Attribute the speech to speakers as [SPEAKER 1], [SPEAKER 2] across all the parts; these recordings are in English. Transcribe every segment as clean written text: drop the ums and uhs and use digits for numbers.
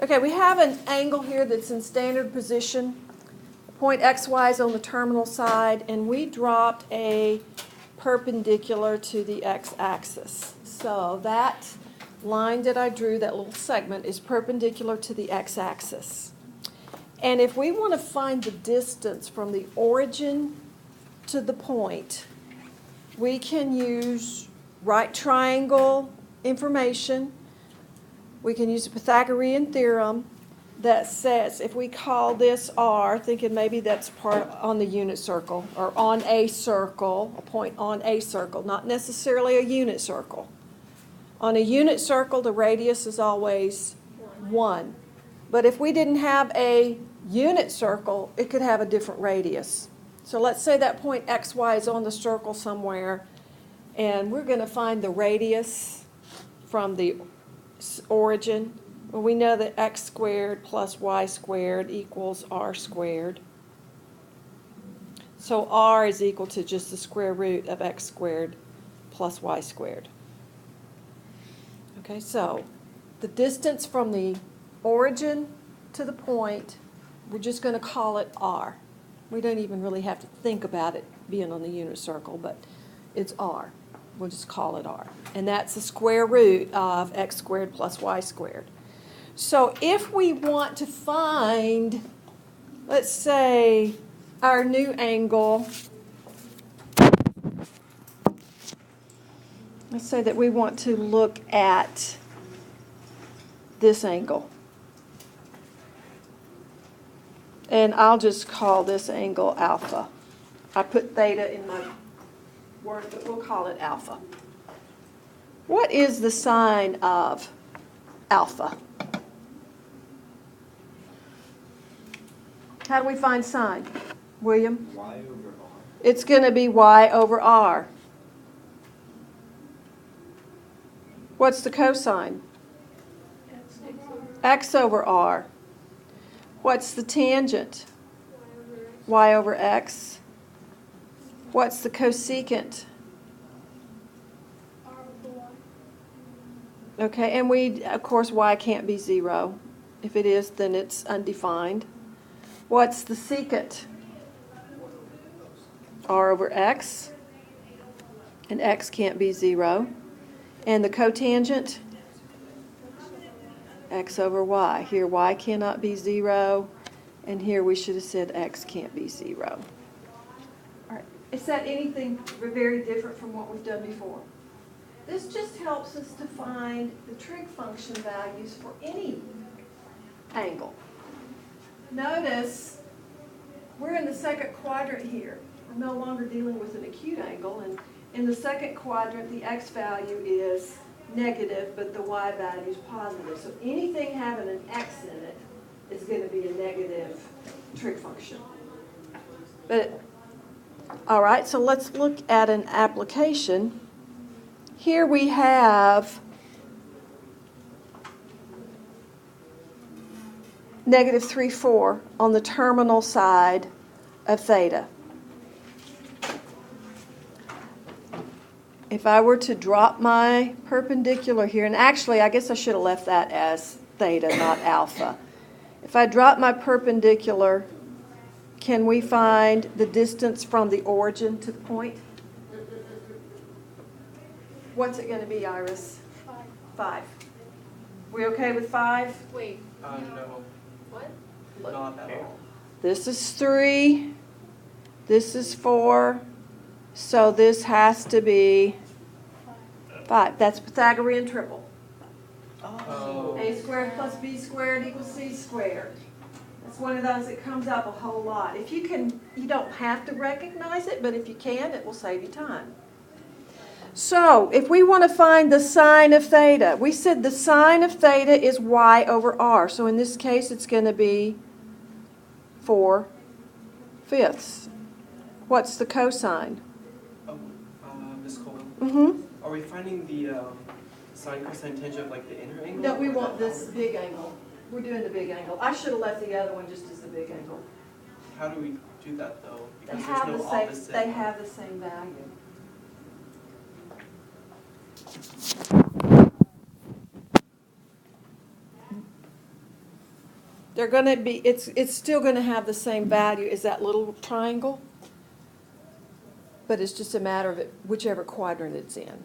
[SPEAKER 1] Okay, we have an angle here that's in standard position. Point XY is on the terminal side, and we dropped a perpendicular to the x-axis. So that line that I drew, that little segment, is perpendicular to the x-axis. And if we want to find the distance from the origin to the point, we can use right triangle information. We can use a Pythagorean theorem that says if we call this R, thinking maybe that's part on the unit circle, or on a circle, a point on a circle, not necessarily a unit circle. On a unit circle, the radius is always 1. But if we didn't have a unit circle, it could have a different radius. So let's say that point XY is on the circle somewhere, and we're going to find the radius from the origin. Well, we know that x squared plus y squared equals r squared. So r is equal to just the square root of x squared plus y squared. Okay, so the distance from the origin to the point, we're just going to call it r. We don't even really have to think about it being on the unit circle, but it's r. We'll just call it r. And that's the square root of x squared plus y squared. So if we want to find, let's say, our new angle, let's say that we want to look at this angle. And I'll just call this angle alpha. I put theta in my word, but we'll call it alpha. What is the sine of alpha? How do we find sine, William?
[SPEAKER 2] Y over R.
[SPEAKER 1] It's going to be y over r. What's the cosine? X over r. What's the tangent? Y over x. What's the cosecant? Okay, and of course, y can't be 0. If it is, then it's undefined. What's the secant? R over x. And x can't be 0. And the cotangent? X over y. Here y cannot be 0. And here we should have said x can't be 0. All right. Is that anything very different from what we've done before? This just helps us to find the trig function values for any angle. Notice we're in the second quadrant here. We're no longer dealing with an acute angle. And in the second quadrant, the x value is negative, but the y value is positive. So anything having an x in it is going to be a negative trig function. But, all right, so let's look at an application. Here we have negative 3,4 on the terminal side of theta. If I were to drop my perpendicular here, and actually I guess I should have left that as theta, not alpha. If I drop my perpendicular, can we find the distance from the origin to the point? What's it going to be, Iris? 5. We okay with 5?
[SPEAKER 3] Wait.
[SPEAKER 2] No.
[SPEAKER 3] What?
[SPEAKER 2] Not at all.
[SPEAKER 1] This is 3. This is 4. So this has to be 5. That's Pythagorean triple.
[SPEAKER 2] Oh.
[SPEAKER 1] A squared plus b squared equals c squared. That's one of those that comes up a whole lot. If you can, you don't have to recognize it, but if you can, it will save you time. So if we want to find the sine of theta, we said the sine of theta is y over r. So in this case, it's going to be 4/5. What's the cosine?
[SPEAKER 2] Oh, Miss Coleman.
[SPEAKER 1] Mm-hmm.
[SPEAKER 2] Are we finding the sine, cosine, tangent of like the inner angle?
[SPEAKER 1] No, we
[SPEAKER 2] or
[SPEAKER 1] want
[SPEAKER 2] the
[SPEAKER 1] this
[SPEAKER 2] outer?
[SPEAKER 1] big angle. We're doing the big angle. I should have left the other one just as the big angle.
[SPEAKER 2] How do we do that though?
[SPEAKER 1] They
[SPEAKER 2] Because
[SPEAKER 1] have
[SPEAKER 2] there's
[SPEAKER 1] the
[SPEAKER 2] no
[SPEAKER 1] same.
[SPEAKER 2] opposite.
[SPEAKER 1] They have the same value. They're going to be, it's still going to have the same value as that little triangle, but it's just a matter of whichever quadrant it's in.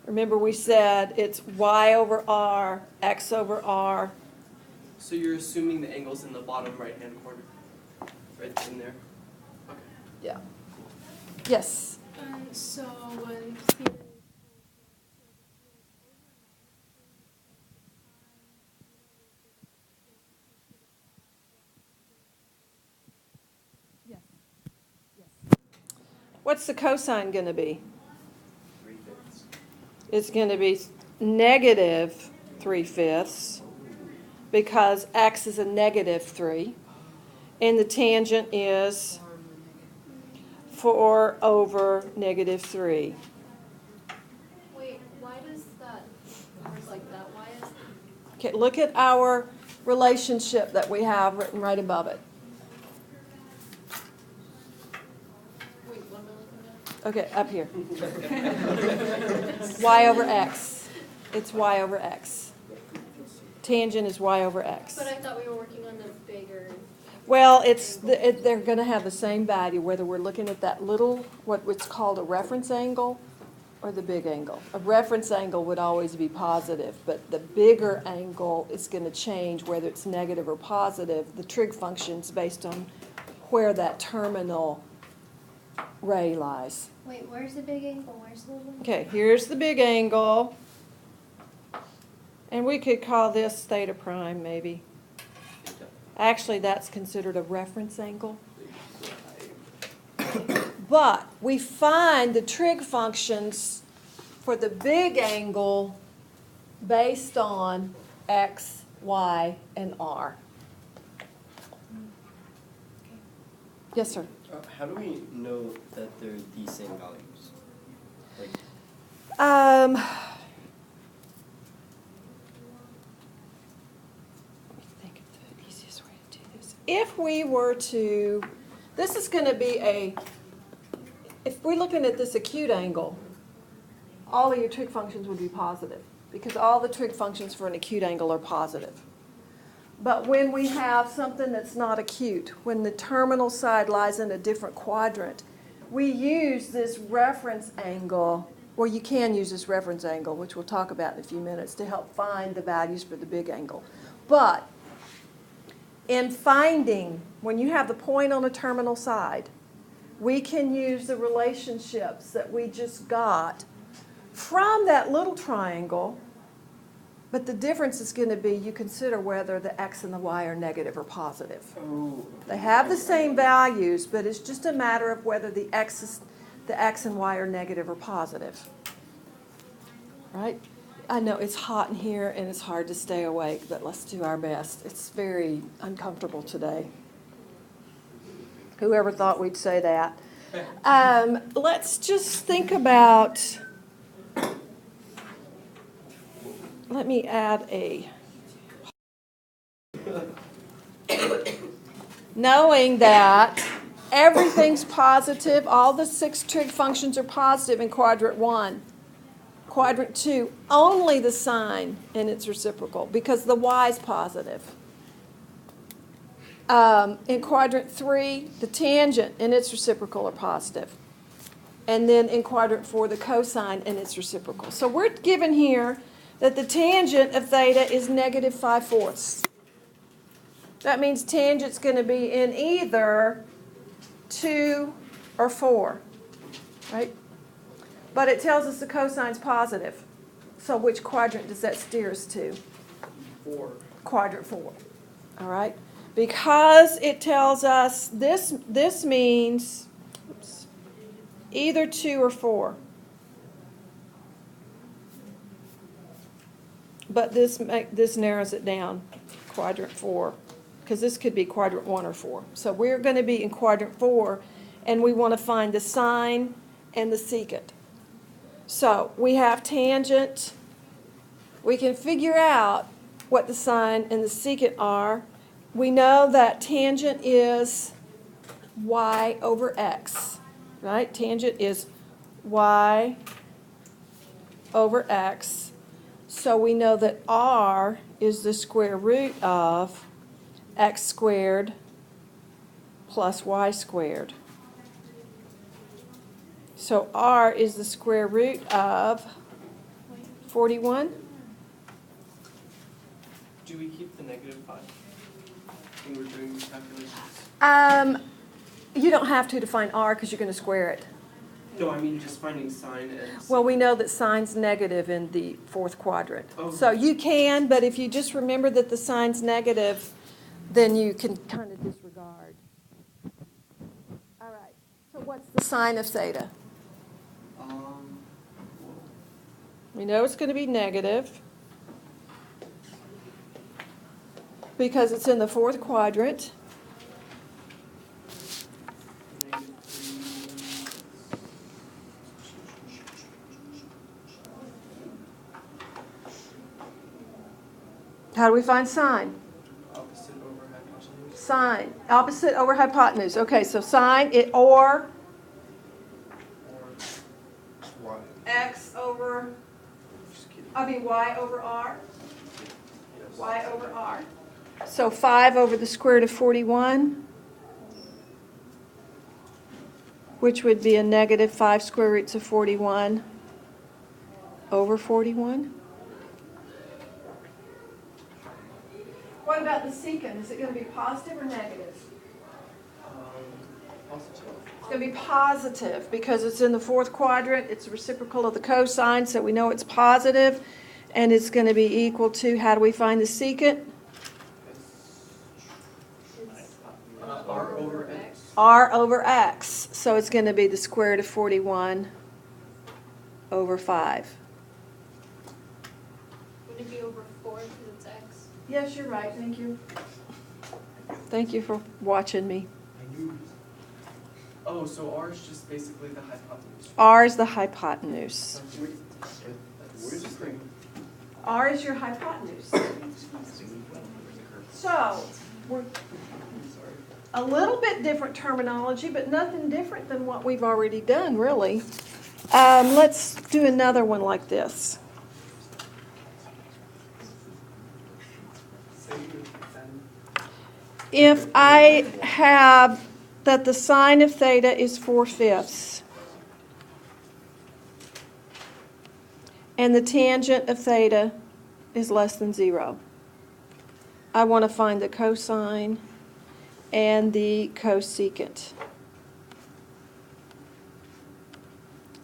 [SPEAKER 1] Remember we said it's y over r, x over r.
[SPEAKER 2] So you're assuming the angle's in the bottom right-hand corner? Right in there? Okay.
[SPEAKER 1] Yeah. Yes?
[SPEAKER 3] So when
[SPEAKER 1] What's the cosine going to be?
[SPEAKER 2] 3/5.
[SPEAKER 1] It's going to be negative 3/5 because x is a negative 3. And the tangent is 4 over negative 3.
[SPEAKER 3] wait, why does that work like that? Why is
[SPEAKER 1] Okay, look at our relationship that we have written right above it.
[SPEAKER 3] wait, what am I looking at?
[SPEAKER 1] Okay, up here. Y over x. It's y over x. Tangent is y over x.
[SPEAKER 3] But I thought we were working on the bigger.
[SPEAKER 1] Well, they're going to have the same value whether we're looking at that little, what's called a reference angle, or the big angle. A reference angle would always be positive, but the bigger angle is going to change whether it's negative or positive. The trig function's based on where that terminal ray lies.
[SPEAKER 3] Wait, where's the big angle? Where's the little one?
[SPEAKER 1] Okay, here's the big angle. And we could call this theta prime, maybe. Actually, that's considered a reference angle. But we find the trig functions for the big angle based on x, y, and r. Yes, sir.
[SPEAKER 4] How do we know that they're the same values? Like,
[SPEAKER 1] Let me think of the easiest way to do this. If we were to, this is going to be if we're looking at this acute angle, all of your trig functions would be positive because all the trig functions for an acute angle are positive. But when we have something that's not acute, when the terminal side lies in a different quadrant, we use this reference angle, or you can use this reference angle, which we'll talk about in a few minutes, to help find the values for the big angle. But in finding, when you have the point on a terminal side, we can use the relationships that we just got from that little triangle, but the difference is going to be you consider whether the x and the y are negative or positive.
[SPEAKER 4] oh,
[SPEAKER 1] They have the same values, but it's just a matter of whether the x and y are negative or positive. Right? I know it's hot in here and it's hard to stay awake, but let's do our best. It's very uncomfortable today. Whoever thought we'd say that? Let's just think about, let me add knowing that everything's positive, all the 6 trig functions are positive in quadrant 1. Quadrant 2, only the sine and its reciprocal because the y is positive. In quadrant 3, the tangent and its reciprocal are positive. And then in quadrant 4, the cosine and its reciprocal. So we're given here that the tangent of theta is negative 5/4. That means tangent's going to be in either 2 or 4, right? But it tells us the cosine's positive. So which quadrant does that steer us to?
[SPEAKER 2] 4.
[SPEAKER 1] Quadrant 4. All right? Because it tells us this means either 2 or 4. But this narrows it down, quadrant 4, because this could be quadrant 1 or 4. So we're going to be in quadrant 4, and we want to find the sine and the secant. So we have tangent. We can figure out what the sine and the secant are. We know that tangent is y over x, right? Tangent is y over x. So we know that r is the square root of x squared plus y squared. So r is the square root of 41.
[SPEAKER 2] Do we keep the negative 5 when we're doing these calculations?
[SPEAKER 1] You don't have to find r because you're going to square it.
[SPEAKER 2] No, I mean just finding sine and.
[SPEAKER 1] Well, we know that sine's negative in the fourth quadrant.
[SPEAKER 2] Oh.
[SPEAKER 1] So you can, but if you just remember that the sine's negative, then you can kind of disregard. All right, so what's the sine of theta? We know it's going to be negative because it's in the fourth quadrant.
[SPEAKER 2] Negative 3.
[SPEAKER 1] How do we find sine?
[SPEAKER 2] Opposite over hypotenuse.
[SPEAKER 1] Sine, opposite over hypotenuse. Okay, so sine, or
[SPEAKER 2] Or
[SPEAKER 1] x over,
[SPEAKER 2] just kidding.
[SPEAKER 1] y over r.
[SPEAKER 2] Yes.
[SPEAKER 1] Y over r. So 5 over the square root of 41, which would be a negative 5 square roots of 41 over 41. What about the secant? Is it going to be positive or negative?
[SPEAKER 2] Positive.
[SPEAKER 1] It's going to be positive because it's in the fourth quadrant. It's reciprocal of the cosine, so we know it's positive, and it's going to be equal to, how do we find the secant?
[SPEAKER 2] R over x.
[SPEAKER 1] R over x. So it's going to be the square root of 41 over 5.
[SPEAKER 3] Would it be over 4 because it's x?
[SPEAKER 1] Yes, you're right. Thank you. Thank you for watching me.
[SPEAKER 2] Oh, so R is just basically the hypotenuse.
[SPEAKER 1] R is the hypotenuse.
[SPEAKER 2] Where's the string?
[SPEAKER 1] R is your hypotenuse. So, we're a little bit different terminology, but nothing different than what we've already done, really. Let's do another one like this. If I have that the sine of theta is 4/5 and the tangent of theta is less than 0, I want to find the cosine and the cosecant.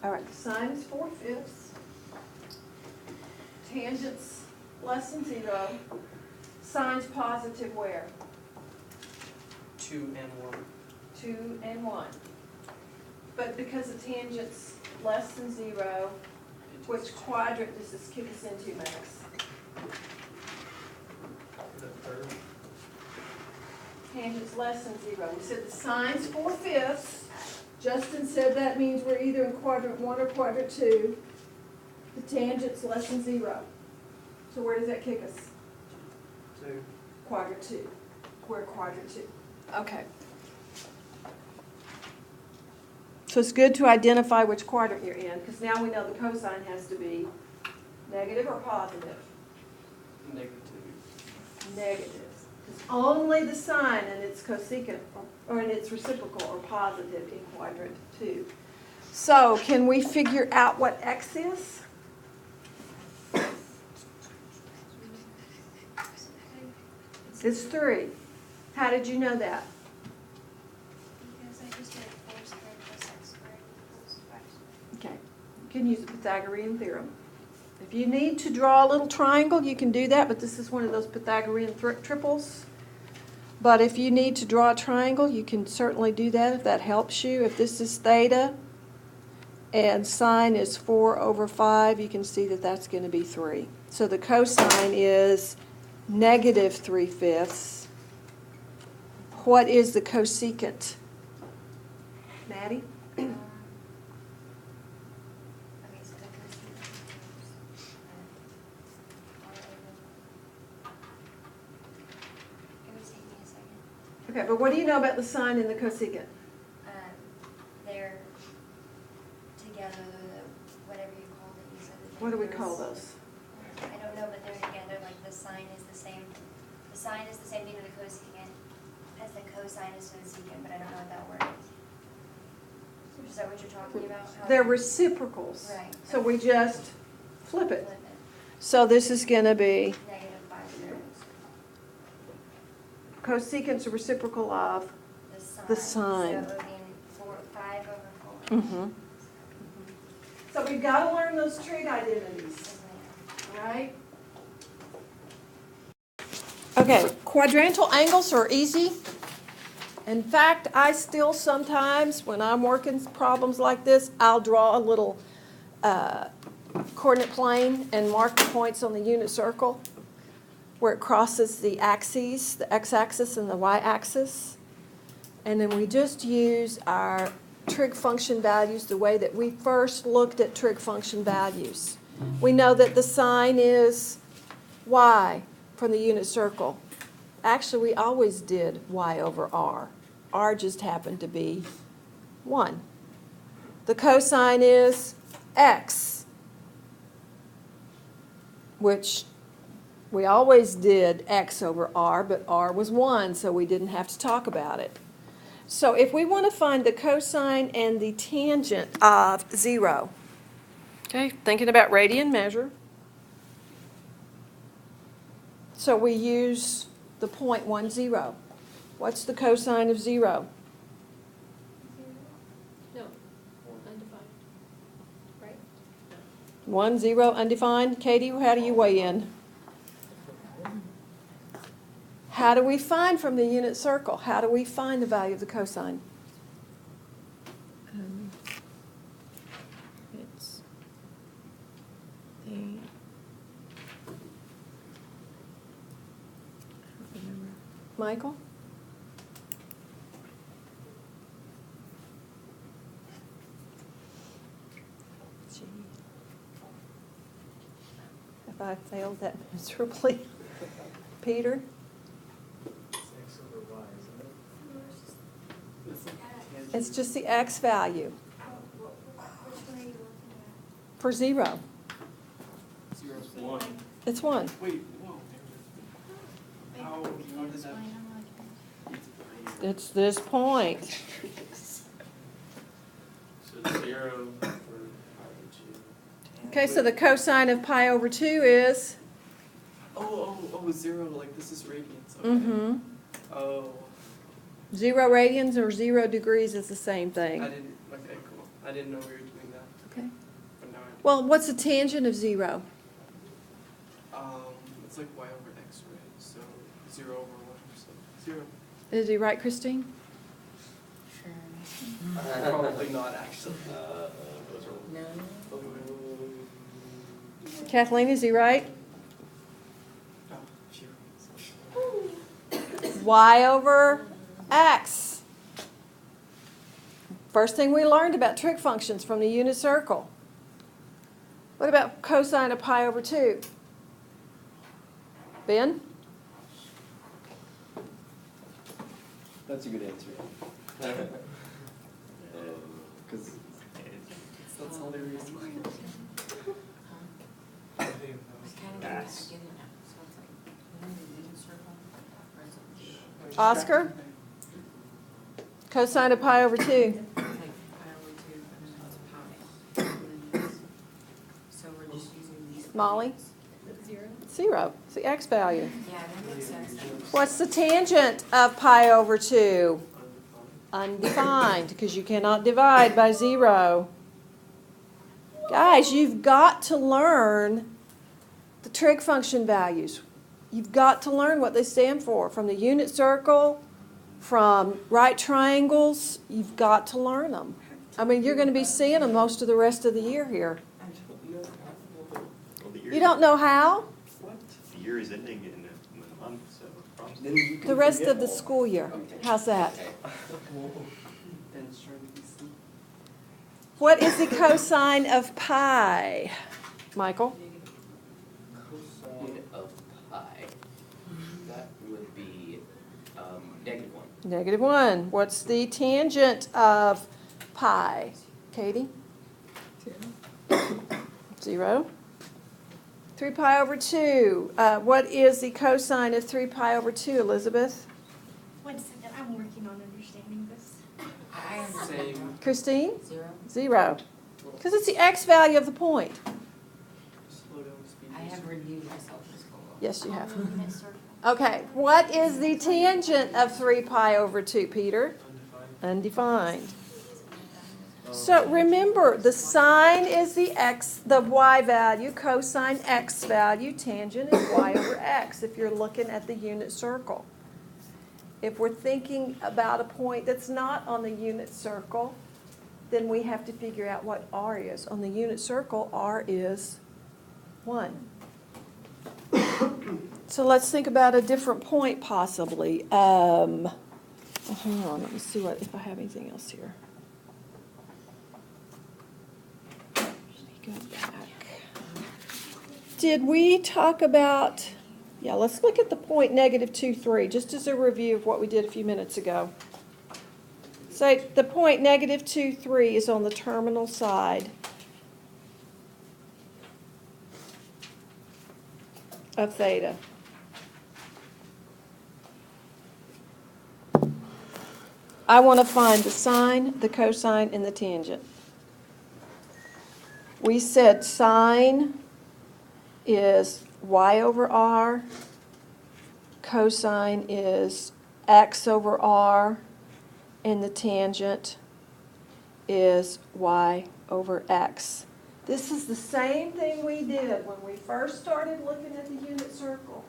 [SPEAKER 1] All right, the sine is 4/5. Tangent's less than 0. Sine's positive where?
[SPEAKER 2] 2 and 1.
[SPEAKER 1] 2 and 1. But because the tangent's less than 0, which quadrant does this kick us into, Max?
[SPEAKER 2] The third.
[SPEAKER 1] Tangent's less than 0. We said the sine's 4/5. Justin said that means we're either in quadrant 1 or quadrant 2. The tangent's less than 0. So where does that kick us?
[SPEAKER 2] 2.
[SPEAKER 1] Quadrant 2. We're quadrant 2. Okay. So it's good to identify which quadrant you're in, because now we know the cosine has to be negative or positive.
[SPEAKER 2] Negative.
[SPEAKER 1] Negative. Because only the sine and its cosecant, or in its reciprocal, are positive in quadrant 2. So can we figure out what x is? It's 3. How did you know that?
[SPEAKER 3] Because I just did 4 squared plus x squared equals 5 squared.
[SPEAKER 1] Okay, you can use the Pythagorean theorem. If you need to draw a little triangle, you can do that, but this is one of those Pythagorean triples. But if you need to draw a triangle, you can certainly do that if that helps you. If this is theta and sine is 4 over 5, you can see that that's going to be 3. So the cosine is negative 3/5. What is the cosecant? Maddie?
[SPEAKER 5] Okay, so the cosine it would take me a second.
[SPEAKER 1] Okay, but what do you know about the sine and the cosecant?
[SPEAKER 5] They're together, whatever you called it, you said that
[SPEAKER 1] What do we
[SPEAKER 5] they're
[SPEAKER 1] call those?
[SPEAKER 5] I don't know, but they're together, like the sine is the sine is the same thing to the cosecant as the cosine is to the secant, but I don't know what that word is. Is that what you're talking about? How-
[SPEAKER 1] They're reciprocals.
[SPEAKER 5] Right.
[SPEAKER 1] So we just flip it.
[SPEAKER 5] Flip it.
[SPEAKER 1] So this is going to be
[SPEAKER 5] Negative 5/3.
[SPEAKER 1] cosecant's a reciprocal of.
[SPEAKER 5] The
[SPEAKER 1] The
[SPEAKER 5] sine.
[SPEAKER 1] sine.
[SPEAKER 5] So it would be 5 over 4.
[SPEAKER 1] Mm-hmm. So we've got to learn those trig identities,
[SPEAKER 5] Yes, ma'am.
[SPEAKER 1] right? Okay, quadrantal angles are easy. In fact, I still sometimes, when I'm working problems like this, I'll draw a little coordinate plane and mark the points on the unit circle where it crosses the axes, the x-axis and the y-axis. And then we just use our trig function values the way that we first looked at trig function values. We know that the sine is y from the unit circle. Actually, we always did y over r. R just happened to be 1. The cosine is x, which we always did x over r, but r was 1, so we didn't have to talk about it. So if we want to find the cosine and the tangent of 0, okay, thinking about radian measure. So we use the point 1, 0. What's the cosine of 0?
[SPEAKER 6] No, undefined, right?
[SPEAKER 1] 1, 0, undefined. Katie, how do you weigh in? How do we find from the unit circle? How do we find the value of the cosine?
[SPEAKER 6] It's the,
[SPEAKER 1] Michael? Gee. Have I failed that miserably? Peter?
[SPEAKER 7] X over Y, isn't it?
[SPEAKER 1] It's just the x value
[SPEAKER 5] Which one are you looking at?
[SPEAKER 1] for 0.
[SPEAKER 2] 0, 1.
[SPEAKER 1] It's 1.
[SPEAKER 2] Wait, whoa. How did that?
[SPEAKER 1] It's this point.
[SPEAKER 2] So 0 for 5
[SPEAKER 1] Okay, so the cosine of pi over 2 is?
[SPEAKER 2] Oh, 0, like this is radians. Okay.
[SPEAKER 1] Mm-hmm.
[SPEAKER 2] Oh,
[SPEAKER 1] 0 radians or 0 degrees is the same
[SPEAKER 2] I
[SPEAKER 1] thing.
[SPEAKER 2] didn't, okay, cool. I didn't know we were doing that,
[SPEAKER 1] Okay.
[SPEAKER 2] but now I do.
[SPEAKER 1] Well, what's the tangent of 0?
[SPEAKER 2] It's like y over x, right? So 0 over 1, so 0.
[SPEAKER 1] Is he right, Christine?
[SPEAKER 2] Probably not, actually.
[SPEAKER 1] Kathleen, is he right?
[SPEAKER 2] Oh, phew.
[SPEAKER 1] Y over x. First thing we learned about trig functions from the unit circle. What about cosine of pi over 2? Ben?
[SPEAKER 4] That's a good answer. Because
[SPEAKER 2] That's all there is to it.
[SPEAKER 7] I think that was-
[SPEAKER 1] Oscar? Cosine of pi over 2. Molly?
[SPEAKER 6] 0?
[SPEAKER 1] 0. It's the x value.
[SPEAKER 8] Yeah, that makes sense.
[SPEAKER 1] What's the tangent of pi over 2? Undefined, because you cannot divide by 0. Guys, you've got to learn the trig function values. You've got to learn what they stand for. From the unit circle, from right triangles, you've got to learn them. I mean, you're going to be seeing them most of the rest of the year here.
[SPEAKER 9] Well, the year
[SPEAKER 1] You don't know how?
[SPEAKER 9] The year is ending in a month, so probably.
[SPEAKER 4] then you can
[SPEAKER 1] The rest
[SPEAKER 4] forget
[SPEAKER 1] of the
[SPEAKER 4] all.
[SPEAKER 1] school year. How's that?
[SPEAKER 2] And it's trying to be sleep.
[SPEAKER 1] What is the cosine of pi? Michael?
[SPEAKER 10] Cosine of pi, that would be -1.
[SPEAKER 1] -1. What's the tangent of pi? Katie? 0. 3 pi over 2. What is the cosine of 3 pi over 2, Elizabeth?
[SPEAKER 3] 1 second, I'm working on understanding this.
[SPEAKER 2] Same.
[SPEAKER 1] Christine? 0. Because it's the x value of the point.
[SPEAKER 2] Slow down speed.
[SPEAKER 8] I have reviewed myself in school.
[SPEAKER 1] Yes, you have.
[SPEAKER 5] Unit circle.
[SPEAKER 1] Okay, what is the tangent of 3 pi over 2, Peter? Undefined. So remember, the sine is the x, the y value, cosine x value, tangent is y over x if you're looking at the unit circle. If we're thinking about a point that's not on the unit circle, then we have to figure out what r is. On the unit circle, r is 1. So let's think about a different point possibly. Hang on, let me see if I have anything else here. Let me go back. Did we talk about, yeah, let's look at the point -2, 3, just as a review of what we did a few minutes ago. So the point -2, 3 is on the terminal side of theta. I want to find the sine, the cosine, and the tangent. We said sine is y over r, cosine is x over r, and the tangent is y over x. This is the same thing we did when we first started looking at the unit circle.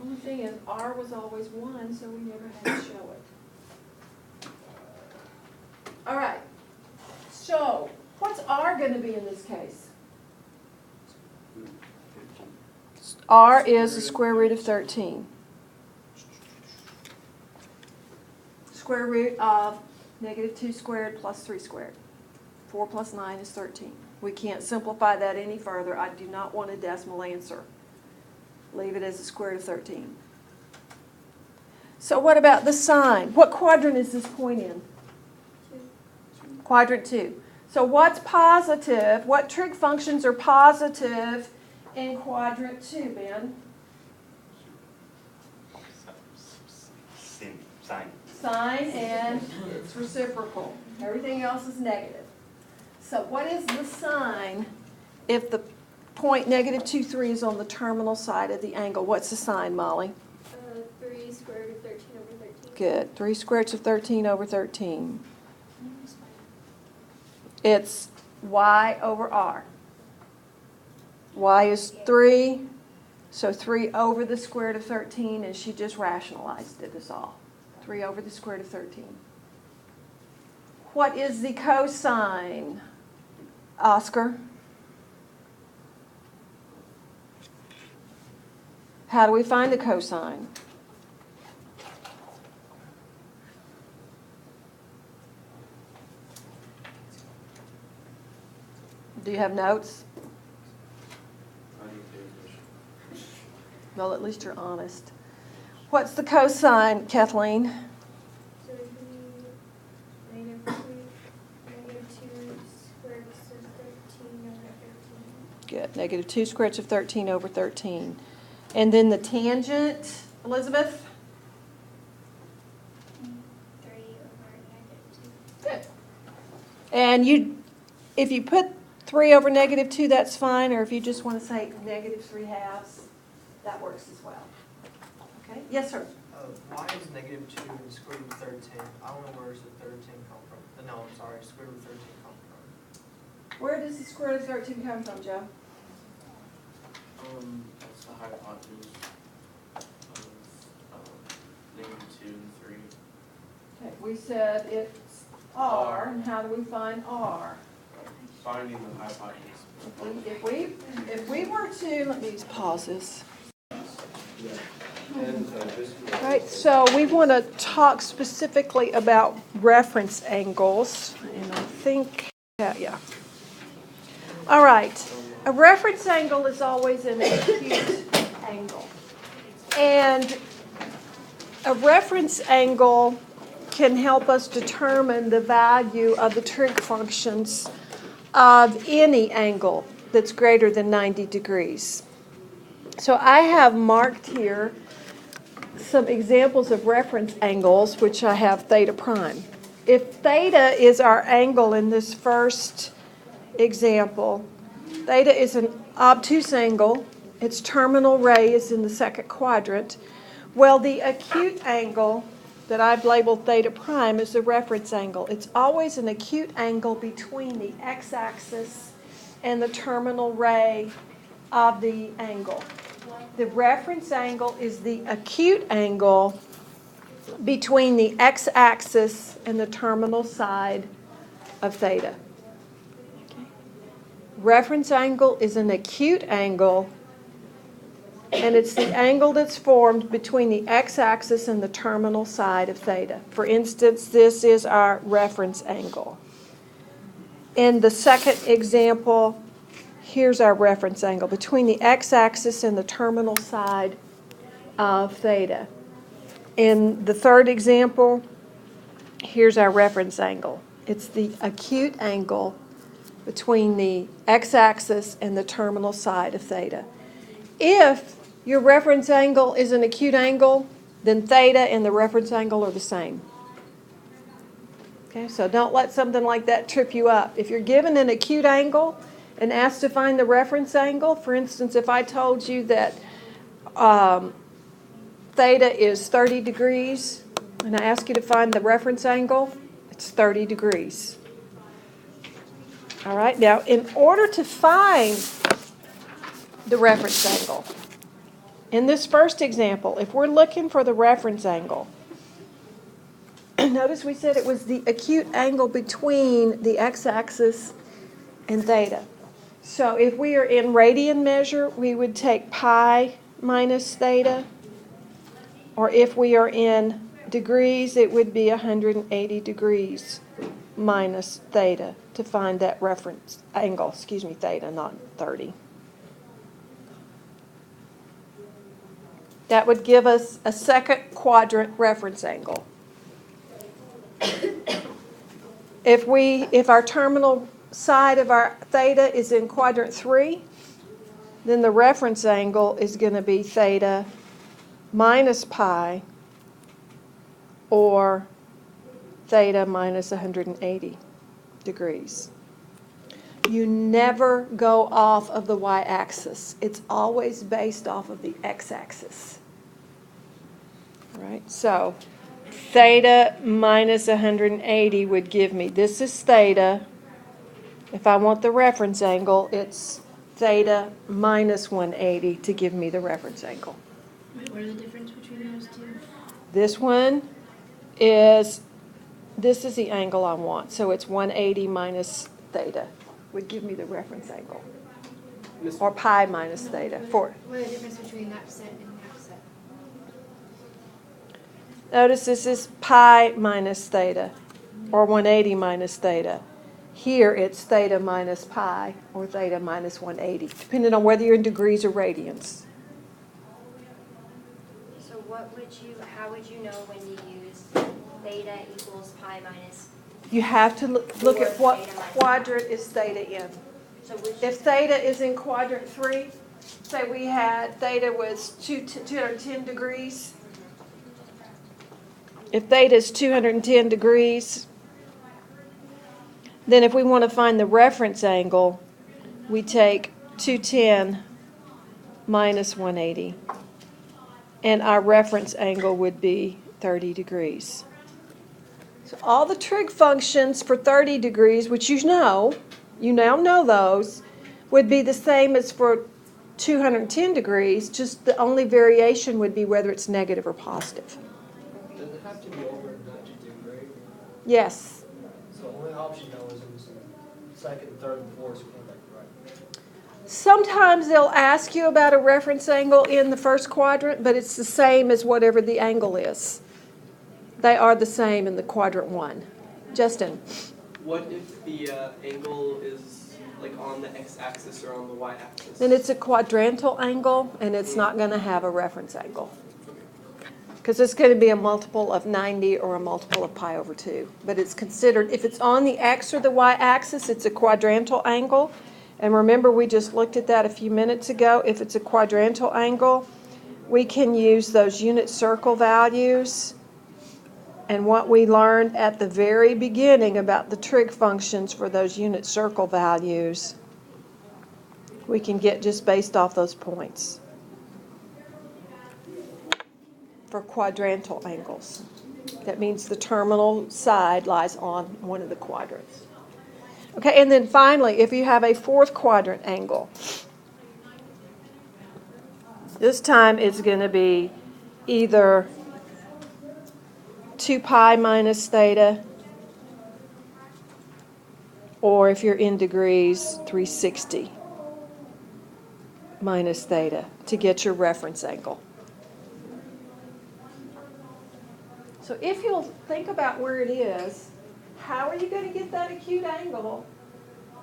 [SPEAKER 1] Only thing is, r was always 1, so we never had to show it. All right, so what's r going to be in this case? R is the square root of 13. Square root of -2 squared plus 3 squared. 4 plus 9 is 13. We can't simplify that any further. I do not want a decimal answer. Leave it as the square root of 13. So what about the sine? What quadrant is this point in? Quadrant 2. So what's positive? What trig functions are positive in quadrant 2, Ben?
[SPEAKER 9] Sine.
[SPEAKER 1] Sine and it's reciprocal. Everything else is negative. So what is the sine if the point -2, 3 is on the terminal side of the angle? What's the sine, Molly?
[SPEAKER 6] 3 square root of 13 over 13.
[SPEAKER 1] Good. 3 square root of 13 over 13. It's y over r. Y is 3, so 3 over the square root of 13, and she just rationalized it as all. 3 over the square root of 13. What is the cosine, Oscar? How do we find the cosine? Do you have notes? Well, at least you're honest. What's the cosine, Kathleen?
[SPEAKER 6] So it'd be -2 square root of 13 over 13.
[SPEAKER 1] Good. -2 square root of 13 over 13. And then the tangent, Elizabeth?
[SPEAKER 5] 3 over -2.
[SPEAKER 1] Good. And if you put 3 over -2, that's fine, or if you just want to say -3/2, that works as well. Okay? Yes, sir.
[SPEAKER 7] Why is -2 and the square root of 13? I don't know where does the 13 come from. No, I'm sorry, square root of 13 come from.
[SPEAKER 1] Where does the square root of 13 come from, Joe?
[SPEAKER 11] That's the hypotenuse of -2 and 3.
[SPEAKER 1] Okay, we said it's r, and how do we find r?
[SPEAKER 11] Finding the hypotenuse.
[SPEAKER 1] If we were to, let me just pause this. All right, so we want to talk specifically about reference angles, and I think, yeah. All right, a reference angle is always an acute angle. And a reference angle can help us determine the value of the trig functions of any angle. that's greater than 90 degrees. So I have marked here some examples of reference angles, which I have theta prime. If theta is our angle in this first example, theta is an obtuse angle. Its terminal ray is in the second quadrant. Well, the acute angle that I've labeled theta prime is the reference angle. It's always an acute angle between the x-axis and the terminal ray of the angle. The reference angle is the acute angle between the x-axis and the terminal side of theta. Okay. Reference angle is an acute angle, and it's the angle that's formed between the x-axis and the terminal side of theta. For instance, this is our reference angle. In the second example, here's our reference angle between the x-axis and the terminal side of theta. In the third example, here's our reference angle. It's the acute angle between the x-axis and the terminal side of theta. If your reference angle is an acute angle, then theta and the reference angle are the same. Okay, so don't let something like that trip you up. If you're given an acute angle and asked to find the reference angle, for instance, if I told you that theta is 30 degrees, and I ask you to find the reference angle, it's 30 degrees. All right, now in order to find the reference angle, in this first example, if we're looking for the reference angle, notice we said it was the acute angle between the x-axis and theta. So if we are in radian measure, we would take pi minus theta. Or if we are in degrees, it would be 180 degrees minus theta to find that reference angle. Excuse me, theta, not 30. That would give us a second quadrant reference angle. If our terminal side of our theta is in quadrant 3, then the reference angle is going to be theta minus pi or theta minus 180 degrees. You never go off of the y-axis. It's always based off of the x-axis. All right, so theta minus 180 would give me, this is theta. If I want the reference angle, it's theta minus 180 to give me the reference angle.
[SPEAKER 6] Wait, what are the difference between those two?
[SPEAKER 1] This one is, this is the angle I want, so it's 180 minus theta would give me the reference angle. Or pi minus theta.
[SPEAKER 6] What are the difference between that set and that set?
[SPEAKER 1] Notice this is pi minus theta, or 180 minus theta. Here it's theta minus pi, or theta minus 180, depending on whether you're in degrees or radians.
[SPEAKER 5] So how would you know when you use theta equals pi minus?
[SPEAKER 1] You have to look at what
[SPEAKER 5] Theta minus
[SPEAKER 1] quadrant is theta in.
[SPEAKER 5] So which
[SPEAKER 1] If theta is in quadrant 3, say we had theta was 210 degrees. If theta is 210 degrees, then if we want to find the reference angle, we take 210 minus 180. And our reference angle would be 30 degrees. So all the trig functions for 30 degrees, which you now know those, would be the same as for 210 degrees, just the only variation would be whether it's negative or positive.
[SPEAKER 7] Does it have to be over 90 degrees?
[SPEAKER 1] Yes.
[SPEAKER 7] So the only option though is in the second, third, and fourth quadrant, right?
[SPEAKER 1] Sometimes they'll ask you about a reference angle in the first quadrant, but it's the same as whatever the angle is. They are the same in the quadrant 1. Justin?
[SPEAKER 2] What if the angle is like on the x-axis or on the y-axis?
[SPEAKER 1] Then it's a quadrantal angle, and it's not going to have a reference angle. Because it's going to be a multiple of 90 or a multiple of pi over 2. But it's considered, if it's on the x or the y-axis, it's a quadrantal angle. And remember, we just looked at that a few minutes ago. If it's a quadrantal angle, we can use those unit circle values and what we learned at the very beginning about the trig functions for those unit circle values, we can get just based off those points for quadrantal angles. That means the terminal side lies on one of the quadrants. Okay, and then finally, if you have a fourth quadrant angle, this time it's going to be either 2 pi minus theta, or if you're in degrees, 360 minus theta to get your reference angle. So if you'll think about where it is, how are you going to get that acute angle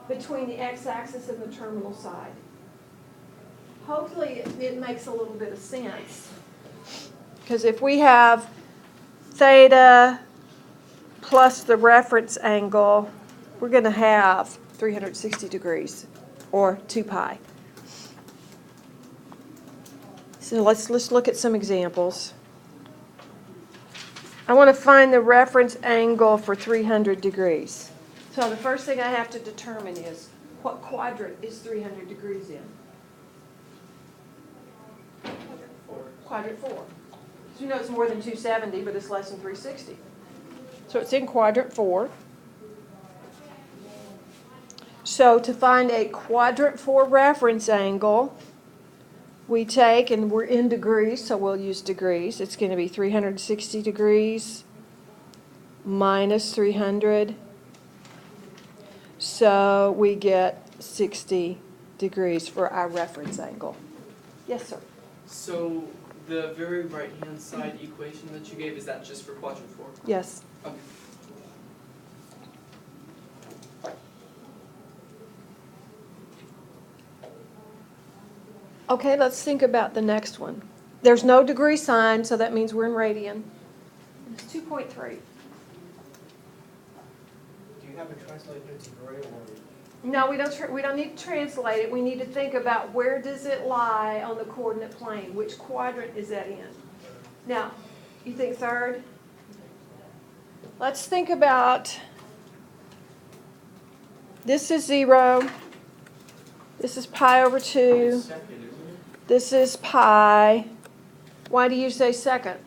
[SPEAKER 1] between the x-axis and the terminal side? Hopefully it makes a little bit of sense. Because if we have theta plus the reference angle, we're going to have 360 degrees, or 2 pi. So let's look at some examples. I want to find the reference angle for 300 degrees. So the first thing I have to determine is, what quadrant is 300 degrees in? Quadrant 4. So you know it's more than 270, but it's less than 360. So it's in quadrant 4. So to find a quadrant 4 reference angle, we take, and we're in degrees, so we'll use degrees. It's going to be 360 degrees minus 300. So we get 60 degrees for our reference angle. Yes, sir?
[SPEAKER 2] So the very right-hand side equation that you gave, is that just for quadrant 4?
[SPEAKER 1] Yes.
[SPEAKER 2] Okay.
[SPEAKER 1] Okay, let's think about the next one. There's no degree sign, so that means we're in radian. It's 2.3.
[SPEAKER 7] Do you have it translated into degree or?
[SPEAKER 1] No, we don't need to translate it. We need to think about where does it lie on the coordinate plane. Which quadrant is that in? Now, you think third? Let's think about, this is 0. This is pi over 2.
[SPEAKER 11] Second, isn't it?
[SPEAKER 1] This is pi. Why do you say second?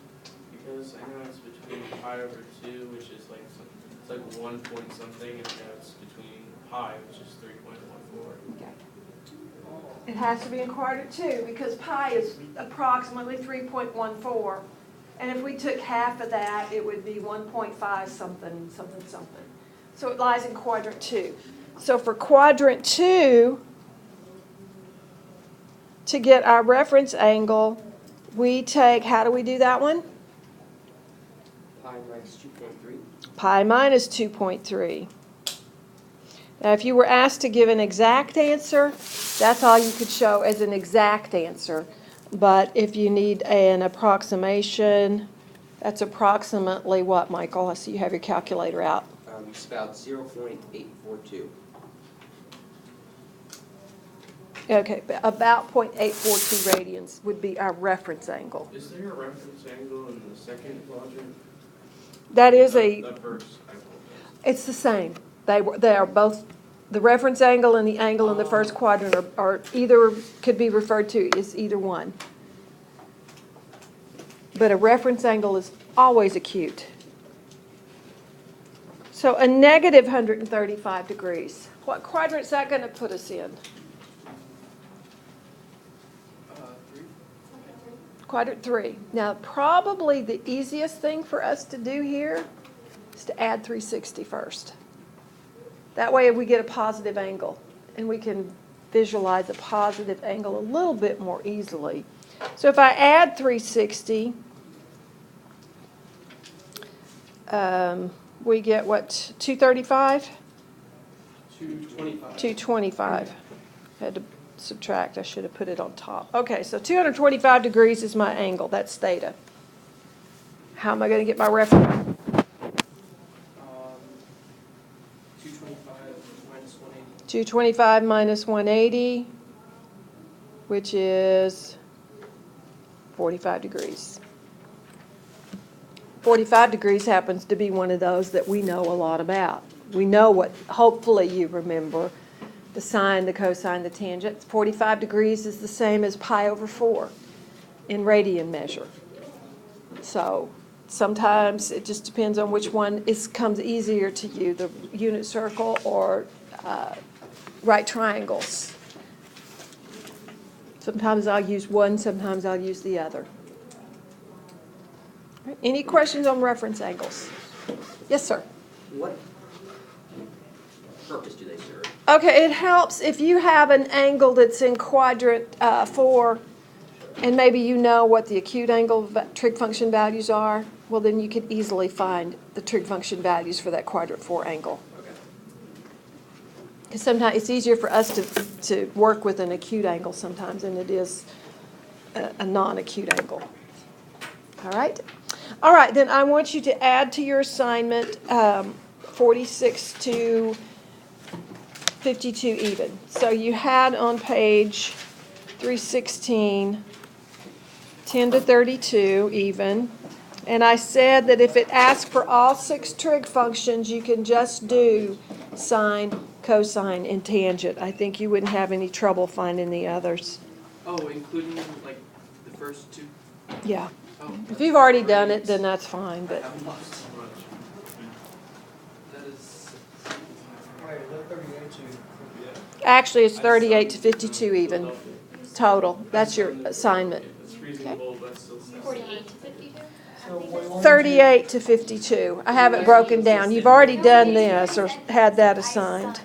[SPEAKER 11] Because I know it's between pi over 2, which is like it's like 1 point something, and I know it's between pi, which is 3.14.
[SPEAKER 1] Okay. It has to be in quadrant 2 because pi is approximately 3.14. And if we took half of that, it would be 1.5 something, something, something. So it lies in quadrant 2. So for quadrant 2, to get our reference angle, we take, how do we do that one?
[SPEAKER 10] Pi minus 2.3.
[SPEAKER 1] Pi minus 2.3. Now, if you were asked to give an exact answer, that's all you could show as an exact answer. But if you need an approximation, that's approximately what, Michael? I see you have your calculator out.
[SPEAKER 10] It's about 0.842.
[SPEAKER 1] Okay, about 0.842 radians would be our reference angle.
[SPEAKER 11] Is there a reference angle in the second quadrant?
[SPEAKER 1] That is
[SPEAKER 11] The first, I apologize.
[SPEAKER 1] it's the same. They are both, the reference angle and the angle in the first quadrant are either, could be referred to as either one. But a reference angle is always acute. So a negative 135 degrees. What quadrant is that going to put us in?
[SPEAKER 2] 3.
[SPEAKER 1] Quadrant 3. Now, probably the easiest thing for us to do here is to add 360 first. That way we get a positive angle, and we can visualize a positive angle a little bit more easily. So if I add 360, we get what, 235?
[SPEAKER 2] 225.
[SPEAKER 1] 225. Had to subtract, I should have put it on top. Okay, so 225 degrees is my angle, that's theta. How am I going to get my reference?
[SPEAKER 2] 225 minus 180.
[SPEAKER 1] 225 minus 180, which is 45 degrees. 45 degrees happens to be one of those that we know a lot about. We know what, hopefully you remember, the sine, the cosine, the tangent. 45 degrees is the same as pi over 4 in radian measure. So sometimes it just depends on which one comes easier to you, the unit circle or right triangles. Sometimes I'll use one, sometimes I'll use the other. Any questions on reference angles? Yes, sir.
[SPEAKER 10] What purpose do they serve?
[SPEAKER 1] Okay, it helps if you have an angle that's in quadrant 4, and maybe you know what the acute angle trig function values are, well, then you could easily find the trig function values for that quadrant 4 angle. Because sometimes it's easier for us to work with an acute angle sometimes than it is a non-acute angle. All right? All right, then I want you to add to your assignment 46 to 52 even. So you had on page 316, 10 to 32 even. And I said that if it asks for all 6 trig functions, you can just do sine, cosine, and tangent. I think you wouldn't have any trouble finding the others.
[SPEAKER 2] Oh, including like the first two?
[SPEAKER 1] Yeah.
[SPEAKER 2] Oh,
[SPEAKER 1] If you've already done it, then that's fine,
[SPEAKER 2] I
[SPEAKER 1] but
[SPEAKER 2] have lost so much. That is.
[SPEAKER 7] Wait, is that 38 to?
[SPEAKER 1] actually it's 38 to 52 even total. That's your assignment.
[SPEAKER 11] It's reasonable, but still.
[SPEAKER 6] 48 to 52?
[SPEAKER 7] So we want
[SPEAKER 1] 38 to 52. I have it broken down. You've already done this or had that assigned.